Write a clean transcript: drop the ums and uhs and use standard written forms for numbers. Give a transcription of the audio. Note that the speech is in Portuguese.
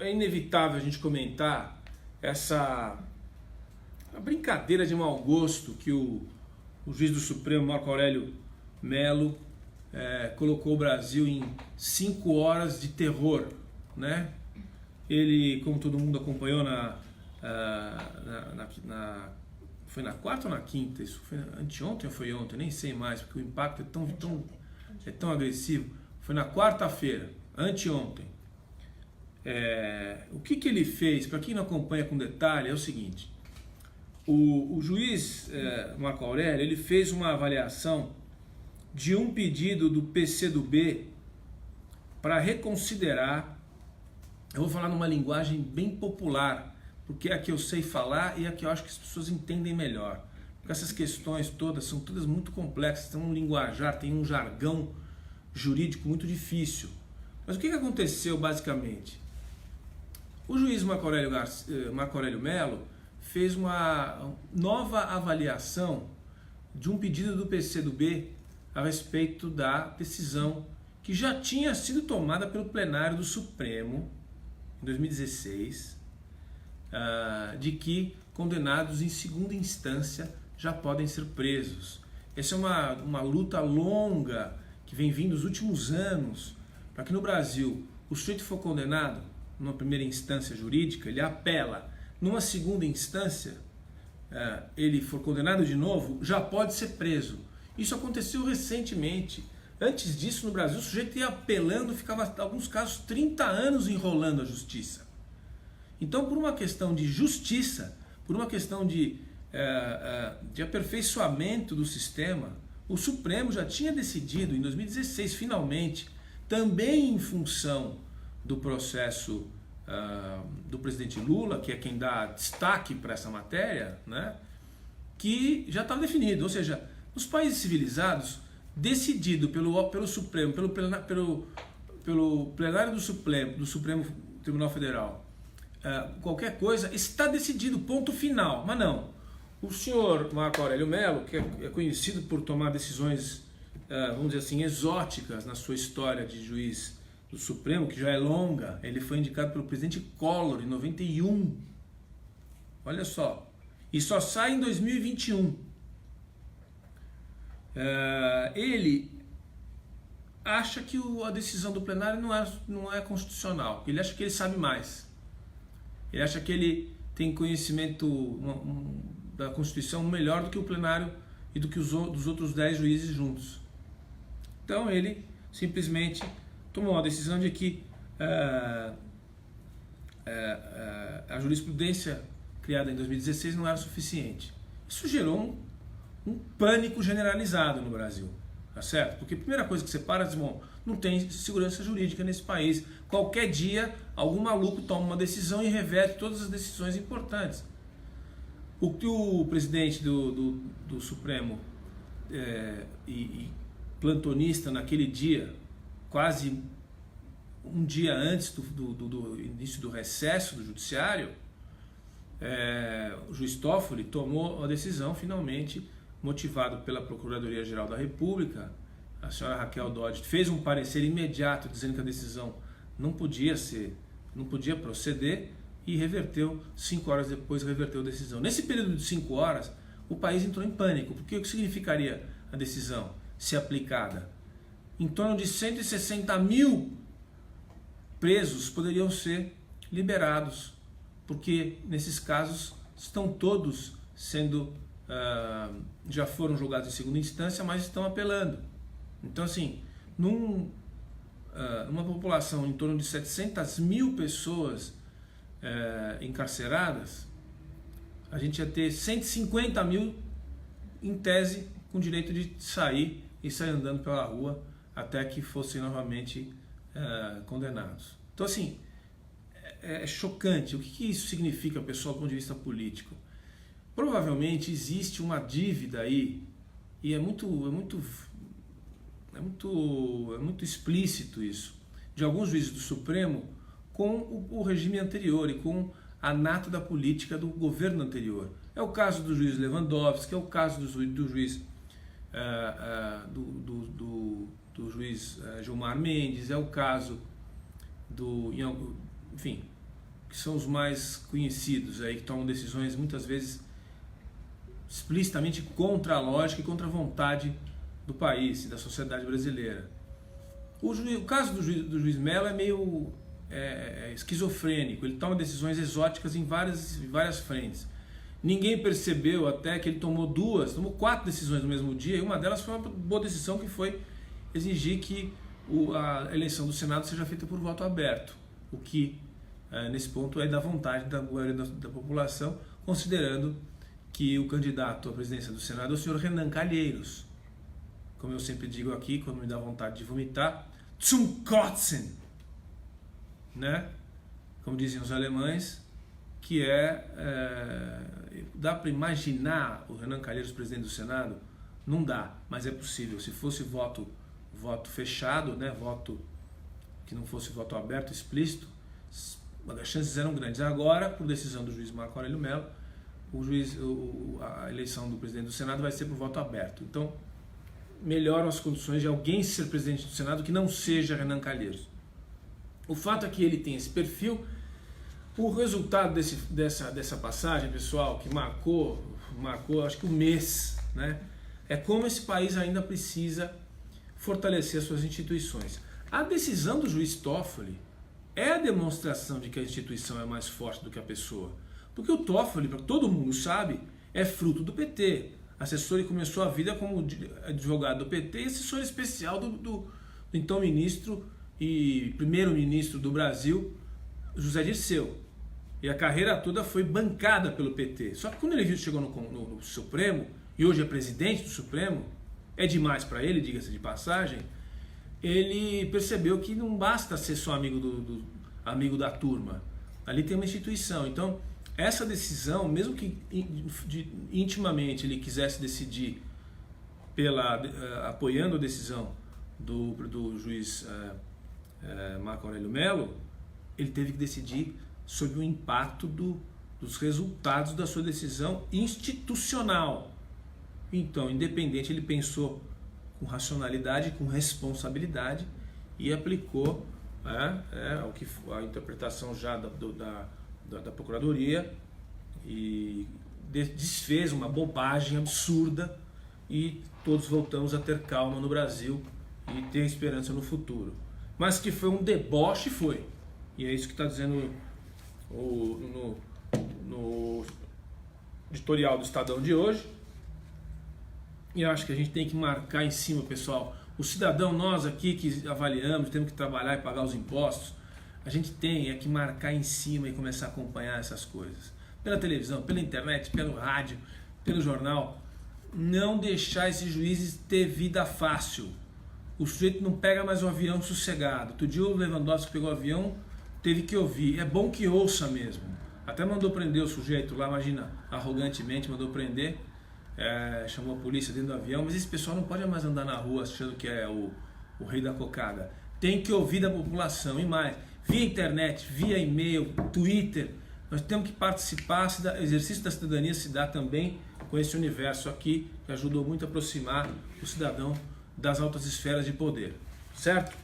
é inevitável a gente comentar a brincadeira de mau gosto que o juiz do Supremo, Marco Aurélio Mello, colocou o Brasil em 5 horas de terror, né? Ele, como todo mundo acompanhou foi na quarta ou na quinta? Isso foi anteontem ou foi ontem? Nem sei mais, porque o impacto é tão agressivo. Foi na quarta-feira, anteontem. O que ele fez, para quem não acompanha com detalhe, é o seguinte. O juiz Marco Aurélio, ele fez uma avaliação de um pedido do PCdoB para reconsiderar. Eu vou falar numa linguagem bem popular, porque é a que eu sei falar e é a que eu acho que as pessoas entendem melhor. Porque essas questões todas são todas muito complexas, tem um linguajar, tem um jargão jurídico muito difícil. Mas o que aconteceu basicamente? O juiz Marco Aurélio Mello fez uma nova avaliação de um pedido do PCdoB a respeito da decisão que já tinha sido tomada pelo plenário do Supremo em 2016, de que condenados em segunda instância já podem ser presos. Essa é uma luta longa que vem vindo nos últimos anos, para que no Brasil o sujeito for condenado numa primeira instância jurídica, ele apela. Numa segunda instância, ele for condenado de novo, já pode ser preso. Isso aconteceu recentemente. Antes disso, no Brasil, o sujeito ia apelando, ficava, em alguns casos, 30 anos enrolando a justiça. Então, por uma questão de justiça, por uma questão de aperfeiçoamento do sistema, o Supremo já tinha decidido, em 2016, finalmente, também em função do processo do presidente Lula, que é quem dá destaque para essa matéria, né, que já estava definido. Ou seja, nos países civilizados, decidido pelo Supremo, pelo plenário do Supremo Tribunal Federal, qualquer coisa, está decidido, ponto final. Mas não. O senhor Marco Aurélio Mello, que é conhecido por tomar decisões, vamos dizer assim, exóticas na sua história de juiz do Supremo, que já é longa, ele foi indicado pelo presidente Collor em 91. Olha só. E só sai em 2021. Ele acha que a decisão do plenário não é constitucional. Ele acha que ele sabe mais. Ele acha que ele tem conhecimento da Constituição melhor do que o plenário e do que dos outros 10 juízes juntos. Então ele simplesmente tomou a decisão de que a jurisprudência criada em 2016 não era suficiente. Isso gerou um pânico generalizado no Brasil, tá certo? Porque a primeira coisa que você para, diz, bom, não tem segurança jurídica nesse país. Qualquer dia, algum maluco toma uma decisão e reverte todas as decisões importantes. O que o presidente do Supremo e plantonista naquele dia, quase um dia antes do início do recesso do judiciário, o juiz Toffoli tomou a decisão, finalmente, motivado pela Procuradoria-Geral da República. A senhora Raquel Dodge fez um parecer imediato dizendo que a decisão não podia proceder e reverteu, 5 horas depois, reverteu a decisão. Nesse período de 5 horas, o país entrou em pânico, porque o que significaria a decisão, se aplicada? Em torno de 160 mil presos poderiam ser liberados, porque nesses casos estão todos sendo, já foram julgados em segunda instância, mas estão apelando. Então, assim, numa população em torno de 700 mil pessoas encarceradas, a gente ia ter 150 mil, em tese, com direito de sair e sair andando pela rua até que fossem novamente condenados. Então, assim, é chocante. O que isso significa, pessoal, do ponto de vista político? Provavelmente existe uma dívida aí, e é muito explícito isso, de alguns juízes do Supremo com o regime anterior e com a nata da política do governo anterior. É o caso do juiz Lewandowski, é o caso do juiz do juiz Gilmar Mendes, é o caso enfim, que são os mais conhecidos aí, que tomam decisões muitas vezes explicitamente contra a lógica e contra a vontade do país e da sociedade brasileira. O caso do juiz Mello é meio esquizofrênico, ele toma decisões exóticas em várias frentes. Ninguém percebeu até que ele tomou 4 decisões no mesmo dia, e uma delas foi uma boa decisão, que foi exigir que a eleição do Senado seja feita por voto aberto, o que nesse ponto é da vontade da maioria da população, considerando que o candidato à presidência do Senado é o senhor Renan Calheiros. Como eu sempre digo aqui, quando me dá vontade de vomitar, zum Kotzen, né? Como dizem os alemães, que dá para imaginar o Renan Calheiros presidente do Senado? Não dá, mas é possível. Se fosse voto fechado, né? Voto que não fosse voto aberto, explícito, as chances eram grandes. Agora, por decisão do juiz Marco Aurélio Mello, a eleição do presidente do Senado vai ser por voto aberto. Então, melhoram as condições de alguém ser presidente do Senado que não seja Renan Calheiros. O fato é que ele tem esse perfil. O resultado dessa passagem, pessoal, que marcou acho que um mês, né? É como esse país ainda precisa fortalecer as suas instituições. A decisão do juiz Toffoli é a demonstração de que a instituição é mais forte do que a pessoa. Porque o Toffoli, para todo mundo sabe, é fruto do PT. Assessor, ele começou a vida como advogado do PT e assessor especial do então ministro e primeiro-ministro do Brasil, José Dirceu. E a carreira toda foi bancada pelo PT. Só que quando ele chegou no Supremo, e hoje é presidente do Supremo, é demais para ele, diga-se de passagem, ele percebeu que não basta ser só amigo da turma. Ali tem uma instituição. Então, essa decisão, mesmo que intimamente ele quisesse decidir apoiando a decisão do juiz Marco Aurélio Mello, ele teve que decidir sobre o impacto dos resultados da sua decisão institucional. Então, independente, ele pensou com racionalidade, com responsabilidade e aplicou a interpretação já da Procuradoria e desfez uma bobagem absurda, e todos voltamos a ter calma no Brasil e ter esperança no futuro. Mas que foi um deboche, foi. E é isso que está dizendo no editorial do Estadão de hoje. E eu acho que a gente tem que marcar em cima, pessoal. O cidadão, nós aqui que avaliamos, temos que trabalhar e pagar os impostos, a gente tem que marcar em cima e começar a acompanhar essas coisas. Pela televisão, pela internet, pelo rádio, pelo jornal. Não deixar esses juízes ter vida fácil. O sujeito não pega mais o avião sossegado. Outro dia o Lewandowski pegou o avião, teve que ouvir. É bom que ouça mesmo. Até mandou prender o sujeito lá, imagina, arrogantemente mandou prender. Chamou a polícia dentro do avião. Mas esse pessoal não pode mais andar na rua achando que é o rei da cocada. Tem que ouvir da população. E mais, via internet, via e-mail, Twitter. Nós temos que participar. O exercício da cidadania se dá também com esse universo aqui, que ajudou muito a aproximar o cidadão das altas esferas de poder. Certo?